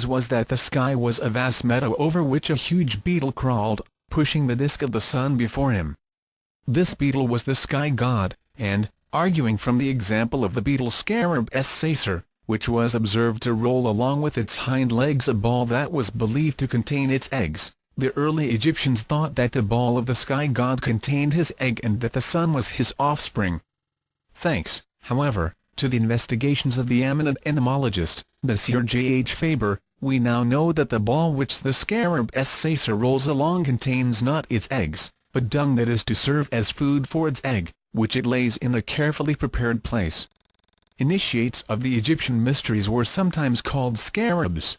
was that the sky was a vast meadow over which a huge beetle crawled, pushing the disk of the sun before him. This beetle was the sky god, and, arguing from the example of the beetle scarab sacer, which was observed to roll along with its hind legs a ball that was believed to contain its eggs, the early Egyptians thought that the ball of the sky god contained his egg and that the sun was his offspring. Thanks, however, to the investigations of the eminent entomologist, Monsieur J. H. Faber, we now know that the ball which the scarab sacer rolls along contains not its eggs, but dung that is to serve as food for its egg, which it lays in a carefully prepared place. Initiates of the Egyptian mysteries were sometimes called scarabs.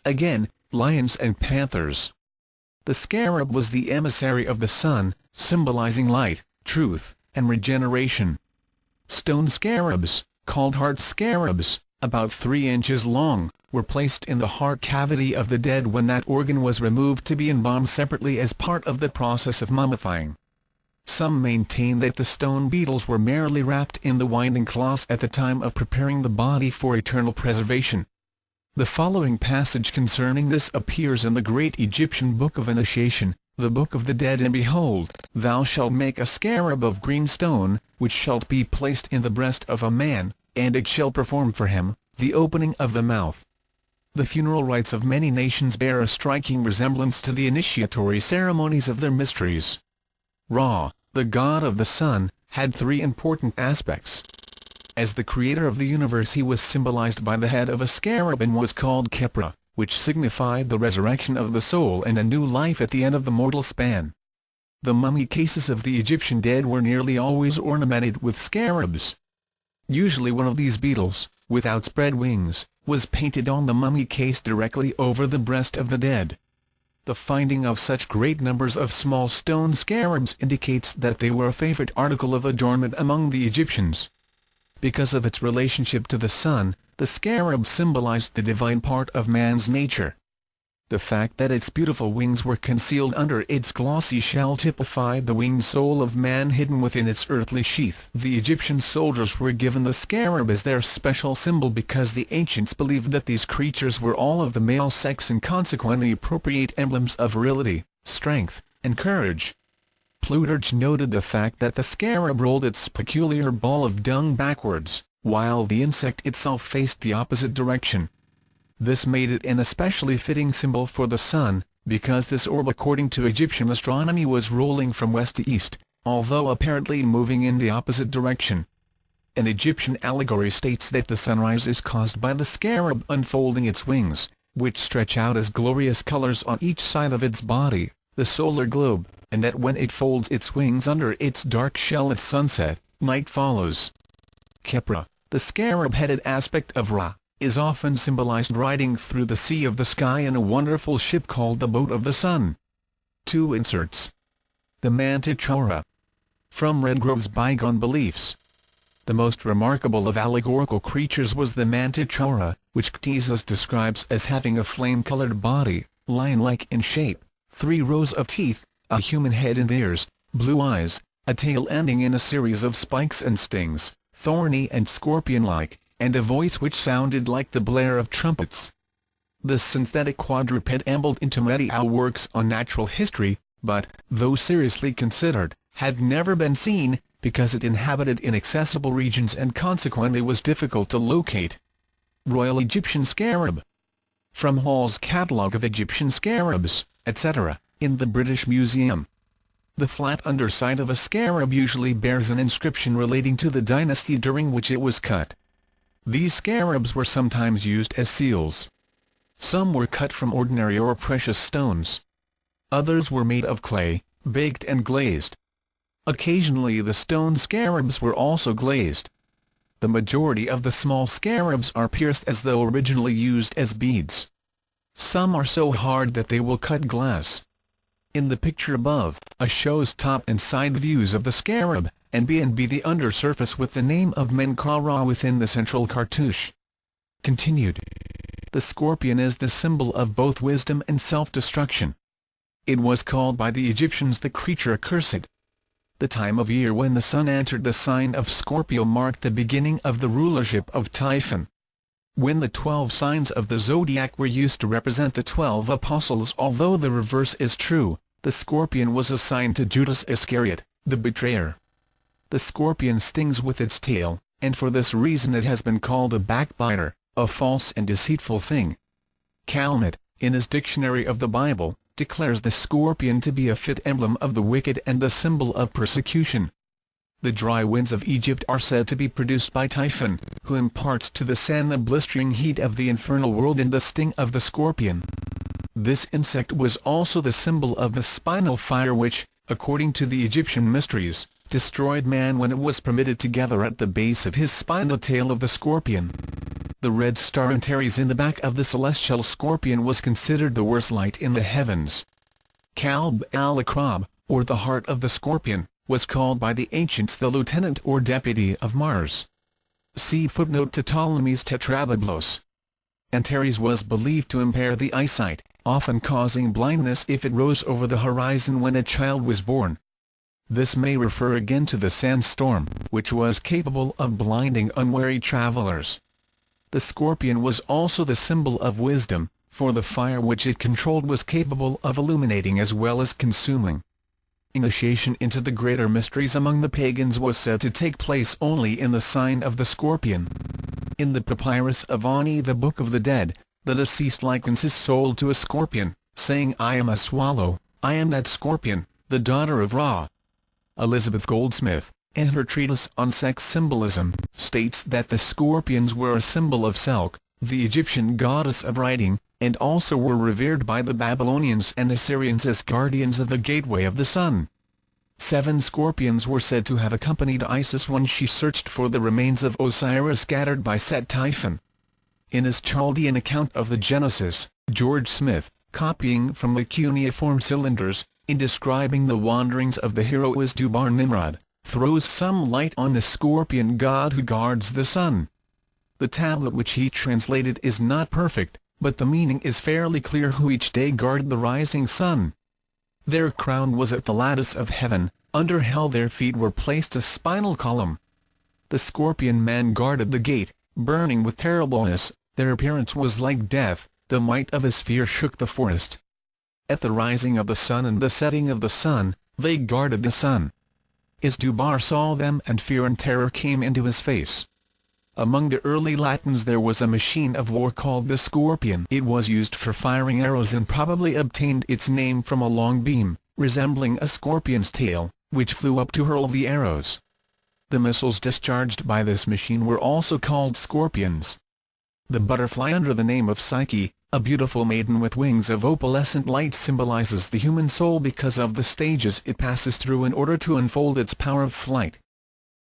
Again, lions and panthers. The scarab was the emissary of the sun, symbolizing light, truth, and regeneration. Stone scarabs, called heart scarabs, about 3 inches long, were placed in the heart cavity of the dead when that organ was removed to be embalmed separately as part of the process of mummifying. Some maintain that the stone beetles were merely wrapped in the winding cloths at the time of preparing the body for eternal preservation. The following passage concerning this appears in the great Egyptian Book of Initiation, the Book of the Dead. And behold, thou shalt make a scarab of green stone, which shalt be placed in the breast of a man, and it shall perform for him the opening of the mouth. The funeral rites of many nations bear a striking resemblance to the initiatory ceremonies of their mysteries. Ra, the god of the sun, had 3 important aspects. As the creator of the universe he was symbolized by the head of a scarab and was called Khepra, which signified the resurrection of the soul and a new life at the end of the mortal span. The mummy cases of the Egyptian dead were nearly always ornamented with scarabs. Usually one of these beetles, with outspread wings, was painted on the mummy case directly over the breast of the dead. The finding of such great numbers of small stone scarabs indicates that they were a favorite article of adornment among the Egyptians. Because of its relationship to the sun, the scarab symbolized the divine part of man's nature. The fact that its beautiful wings were concealed under its glossy shell typified the winged soul of man hidden within its earthly sheath. The Egyptian soldiers were given the scarab as their special symbol because the ancients believed that these creatures were all of the male sex and consequently appropriate emblems of virility, strength, and courage. Plutarch noted the fact that the scarab rolled its peculiar ball of dung backwards, while the insect itself faced the opposite direction. This made it an especially fitting symbol for the sun, because this orb according to Egyptian astronomy was rolling from west to east, although apparently moving in the opposite direction. An Egyptian allegory states that the sunrise is caused by the scarab unfolding its wings, which stretch out as glorious colors on each side of its body, the solar globe, and that when it folds its wings under its dark shell at sunset, night follows. Khepra, the scarab-headed aspect of Ra, is often symbolized riding through the sea of the sky in a wonderful ship called the Boat of the Sun. 2 inserts. The Mantichora. From Redgrove's Bygone Beliefs. The most remarkable of allegorical creatures was the Mantichora, which Ctesias describes as having a flame-colored body, lion-like in shape, 3 rows of teeth, a human head and ears, blue eyes, a tail ending in a series of spikes and stings, thorny and scorpion-like, and a voice which sounded like the blare of trumpets. The synthetic quadruped ambled into many works on natural history, but, though seriously considered, had never been seen, because it inhabited inaccessible regions and consequently was difficult to locate. Royal Egyptian Scarab. From Hall's Catalogue of Egyptian Scarabs, etc., in the British Museum. The flat underside of a scarab usually bears an inscription relating to the dynasty during which it was cut. These scarabs were sometimes used as seals. Some were cut from ordinary or precious stones. Others were made of clay, baked and glazed. Occasionally the stone scarabs were also glazed. The majority of the small scarabs are pierced as though originally used as beads. Some are so hard that they will cut glass. In the picture above, A shows top and side views of the scarab, and B the undersurface with the name of Menkaura within the central cartouche. Continued. The scorpion is the symbol of both wisdom and self-destruction. It was called by the Egyptians the creature accursed. The time of year when the sun entered the sign of Scorpio marked the beginning of the rulership of Typhon. When the 12 signs of the zodiac were used to represent the 12 apostles, although the reverse is true, the scorpion was assigned to Judas Iscariot, the betrayer. The scorpion stings with its tail, and for this reason it has been called a backbiter, a false and deceitful thing. Calmet, in his Dictionary of the Bible, declares the scorpion to be a fit emblem of the wicked and the symbol of persecution. The dry winds of Egypt are said to be produced by Typhon, who imparts to the sand the blistering heat of the infernal world and the sting of the scorpion. This insect was also the symbol of the spinal fire which, according to the Egyptian mysteries, destroyed man when it was permitted to gather at the base of his spine the tail of the scorpion. The red star Antares in the back of the celestial scorpion was considered the worst light in the heavens. Kalb al-Akrab, or the heart of the scorpion, was called by the ancients the lieutenant or deputy of Mars. See footnote to Ptolemy's Tetrabiblos. Antares was believed to impair the eyesight, often causing blindness if it rose over the horizon when a child was born. This may refer again to the sandstorm, which was capable of blinding unwary travelers. The scorpion was also the symbol of wisdom, for the fire which it controlled was capable of illuminating as well as consuming. Initiation into the greater mysteries among the pagans was said to take place only in the sign of the scorpion. In the papyrus of Ani, the Book of the Dead, the deceased likens his soul to a scorpion, saying, "I am a swallow, I am that scorpion, the daughter of Ra." Elizabeth Goldsmith, in her treatise on sex symbolism, states that the scorpions were a symbol of Selk, the Egyptian goddess of writing, and also were revered by the Babylonians and Assyrians as guardians of the gateway of the sun. 7 scorpions were said to have accompanied Isis when she searched for the remains of Osiris scattered by Set Typhon. In his Chaldean account of the Genesis, George Smith, copying from the cuneiform cylinders, in describing the wanderings of the hero Dubar Nimrod, throws some light on the scorpion god who guards the sun. The tablet which he translated is not perfect, but the meaning is fairly clear: who each day guard the rising sun. Their crown was at the lattice of heaven, under hell their feet were placed a spinal column. The scorpion man guarded the gate, burning with terribleness, their appearance was like death, the might of his fear shook the forest. At the rising of the sun and the setting of the sun, they guarded the sun. Dubar saw them and fear and terror came into his face. Among the early Latins there was a machine of war called the scorpion. It was used for firing arrows and probably obtained its name from a long beam, resembling a scorpion's tail, which flew up to hurl the arrows. The missiles discharged by this machine were also called scorpions. The butterfly under the name of Psyche, a beautiful maiden with wings of opalescent light, symbolizes the human soul because of the stages it passes through in order to unfold its power of flight.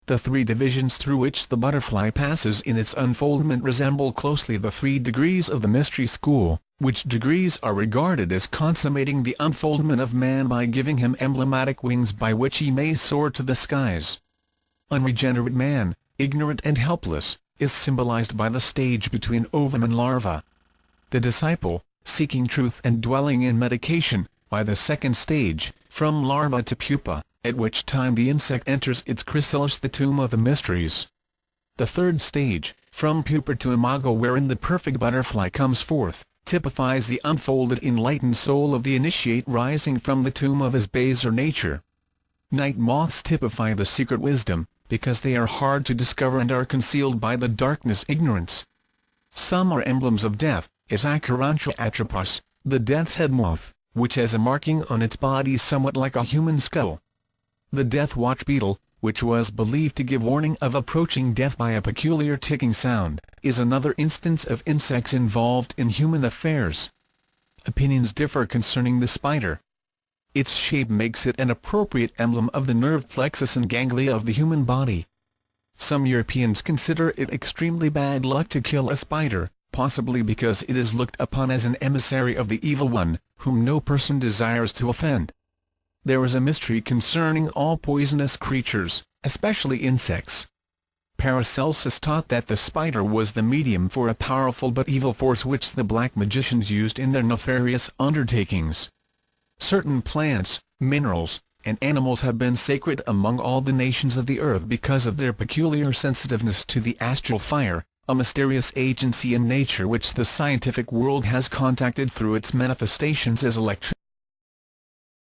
The 3 divisions through which the butterfly passes in its unfoldment resemble closely the 3 degrees of the mystery school, which degrees are regarded as consummating the unfoldment of man by giving him emblematic wings by which he may soar to the skies. Unregenerate man, ignorant and helpless, is symbolized by the stage between ovum and larva. The disciple, seeking truth and dwelling in meditation, by the 2nd stage, from larva to pupa, at which time the insect enters its chrysalis, the tomb of the mysteries. The 3rd stage, from pupa to imago, wherein the perfect butterfly comes forth, typifies the unfolded enlightened soul of the initiate rising from the tomb of his baser nature. Night moths typify the secret wisdom, because they are hard to discover and are concealed by the darkness ignorance. Some are emblems of death, as Acherontia atropos, the death's head moth, which has a marking on its body somewhat like a human skull. The death watch beetle, which was believed to give warning of approaching death by a peculiar ticking sound, is another instance of insects involved in human affairs. Opinions differ concerning the spider. Its shape makes it an appropriate emblem of the nerve plexus and ganglia of the human body. Some Europeans consider it extremely bad luck to kill a spider, possibly because it is looked upon as an emissary of the evil one, whom no person desires to offend. There is a mystery concerning all poisonous creatures, especially insects. Paracelsus taught that the spider was the medium for a powerful but evil force which the black magicians used in their nefarious undertakings. Certain plants, minerals, and animals have been sacred among all the nations of the earth because of their peculiar sensitiveness to the astral fire, a mysterious agency in nature which the scientific world has contacted through its manifestations as electricity.